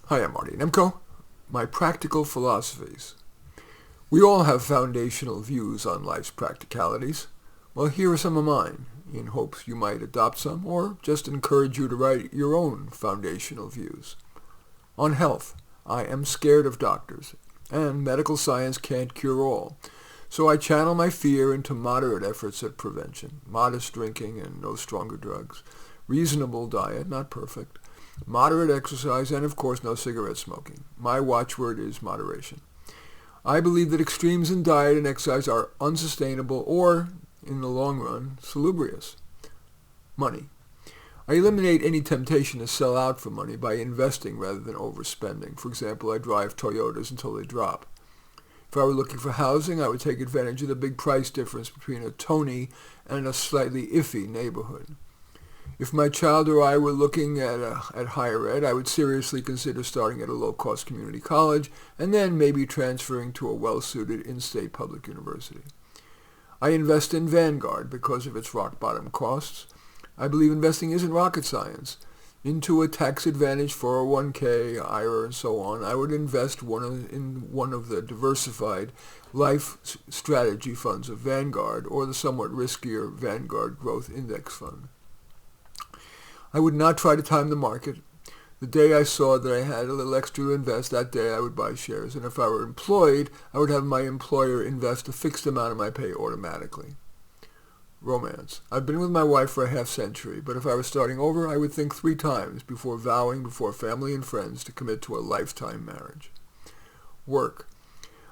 Hi, I'm Marty Nemko. My Practical Philosophies. We all have foundational views on life's practicalities. Well, here are some of mine, in hopes you might adopt some, or just encourage you to write your own foundational views. On health, I am scared of doctors, and medical science can't cure all. So I channel my fear into moderate efforts at prevention, modest drinking and no stronger drugs, reasonable diet, not perfect, moderate exercise, and of course no cigarette smoking. My watchword is moderation. I believe that extremes in diet and exercise are unsustainable or, in the long run, salubrious. Money. I eliminate any temptation to sell out for money by investing rather than overspending. For example, I drive Toyotas until they drop. If I were looking for housing, I would take advantage of the big price difference between a Tony and a slightly iffy neighborhood. If my child or I were looking at higher ed, I would seriously consider starting at a low-cost community college and then maybe transferring to a well-suited in-state public university. I invest in Vanguard because of its rock-bottom costs. I believe investing isn't rocket science. Into a tax-advantaged 401k, IRA, and so on, I would invest in one of the diversified life strategy funds of Vanguard or the somewhat riskier Vanguard Growth Index Fund. I would not try to time the market. The day I saw that I had a little extra to invest, that day I would buy shares. And if I were employed, I would have my employer invest a fixed amount of my pay automatically. Romance. I've been with my wife for a half-century, but if I were starting over, I would think 3 times before vowing before family and friends to commit to a lifetime marriage. Work.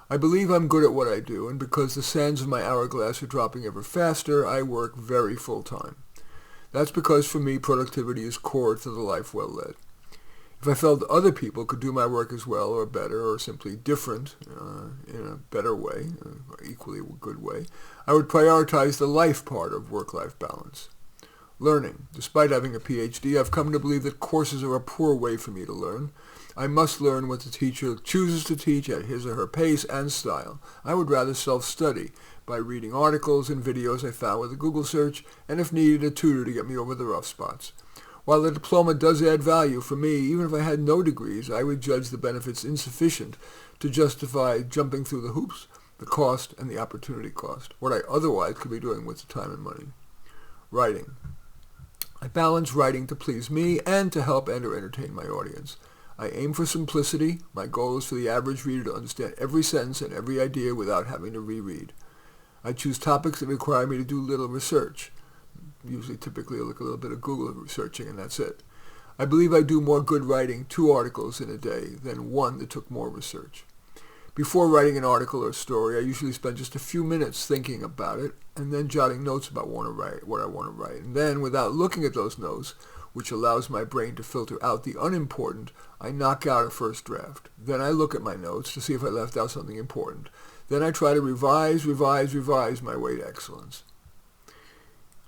I believe I'm good at what I do, and because the sands of my hourglass are dropping ever faster, I work very full-time. That's because for me, productivity is core to the life well led. If I felt other people could do my work as well or better or simply different in a better way, or equally good way, I would prioritize the life part of work-life balance. Learning. Despite having a PhD, I've come to believe that courses are a poor way for me to learn. I must learn what the teacher chooses to teach at his or her pace and style. I would rather self-study by reading articles and videos I found with a Google search, and if needed, a tutor to get me over the rough spots. While the diploma does add value for me, even if I had no degrees, I would judge the benefits insufficient to justify jumping through the hoops, the cost, and the opportunity cost, what I otherwise could be doing with the time and money. Writing. I balance writing to please me and to help and or entertain my audience. I aim for simplicity. My goal is for the average reader to understand every sentence and every idea without having to reread. I choose topics that require me to do little research. Typically, I look a little bit of Google researching, and that's it. I believe I do more good writing 2 articles in a day than one that took more research. Before writing an article or story, I usually spend just a few minutes thinking about it and then jotting notes about what I want to write. And then, without looking at those notes, which allows my brain to filter out the unimportant, I knock out a first draft. Then I look at my notes to see if I left out something important. Then I try to revise my way to excellence.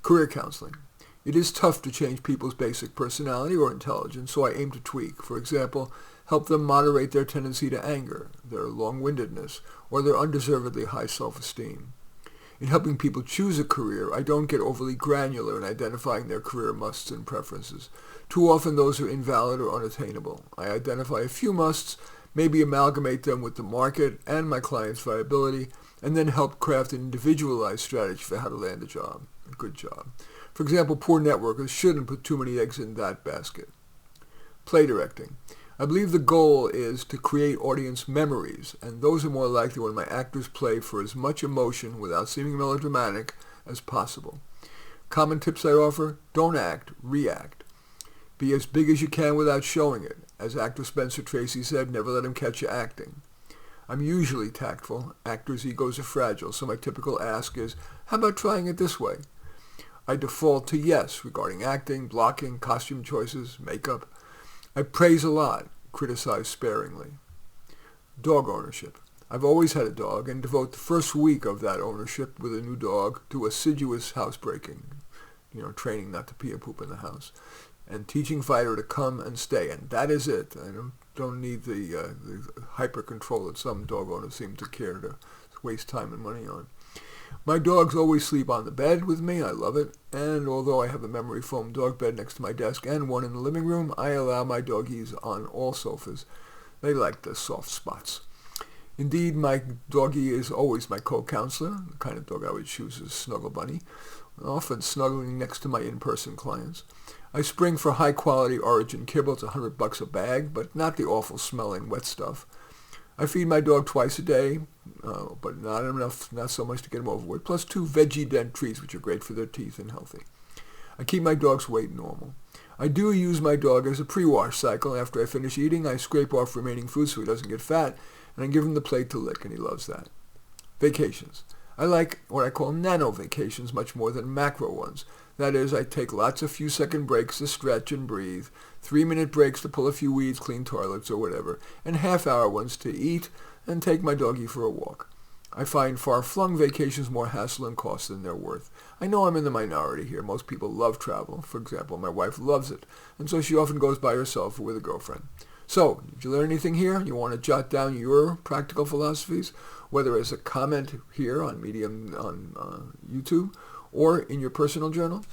Career counseling. It is tough to change people's basic personality or intelligence, so I aim to tweak. For example, help them moderate their tendency to anger, their long-windedness, or their undeservedly high self-esteem. In helping people choose a career, I don't get overly granular in identifying their career musts and preferences. Too often those are invalid or unattainable. I identify a few musts, maybe amalgamate them with the market and my client's viability, and then help craft an individualized strategy for how to land a good job. For example, poor networkers shouldn't put too many eggs in that basket. Play directing. I believe the goal is to create audience memories, and those are more likely when my actors play for as much emotion without seeming melodramatic as possible. Common tips I offer: don't act, react. Be as big as you can without showing it. As actor Spencer Tracy said, never let him catch you acting. I'm usually tactful. Actors' egos are fragile, so my typical ask is, how about trying it this way? I default to yes regarding acting, blocking, costume choices, makeup. I praise a lot, criticize sparingly. Dog ownership. I've always had a dog and devote the first week of that ownership with a new dog to assiduous housebreaking, training not to pee and poop in the house, and teaching Fighter to come and stay, and that is it. I don't need the hyper control that some dog owners seem to care to waste time and money on. My dogs always sleep on the bed with me. I love it. And although I have a memory foam dog bed next to my desk and one in the living room, I allow my doggies on all sofas. They like the soft spots. Indeed, my doggie is always my co-counselor, the kind of dog I would choose as Snuggle Bunny, often snuggling next to my in-person clients. I spring for high-quality Origin kibble. It's $100 a bag, but not the awful-smelling wet stuff. I feed my dog twice a day, but not enough, not so much to get him overweight, plus 2 veggie dent treats, which are great for their teeth and healthy. I keep my dog's weight normal. I do use my dog as a pre-wash cycle. After I finish eating, I scrape off remaining food so he doesn't get fat, and I give him the plate to lick, and he loves that. Vacations. I like what I call nano vacations much more than macro ones. That is, I take lots of few-second breaks to stretch and breathe, 3-minute breaks to pull a few weeds, clean toilets, or whatever, and half-hour ones to eat and take my doggie for a walk. I find far-flung vacations more hassle and cost than they're worth. I know I'm in the minority here. Most people love travel. For example, my wife loves it, and so she often goes by herself or with a girlfriend. So, did you learn anything here? You want to jot down your practical philosophies, whether as a comment here on Medium on YouTube or in your personal journal?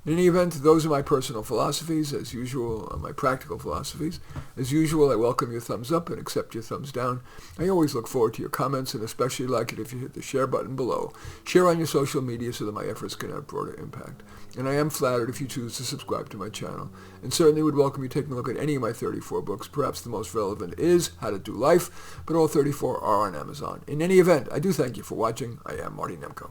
In any event, those are my personal philosophies, as usual, my practical philosophies. As usual, I welcome your thumbs up and accept your thumbs down. I always look forward to your comments, and especially like it if you hit the share button below. Share on your social media so that my efforts can have broader impact. And I am flattered if you choose to subscribe to my channel, and certainly would welcome you taking a look at any of my 34 books. Perhaps the most relevant is How to Do Life, but all 34 are on Amazon. In any event, I do thank you for watching. I am Marty Nemko.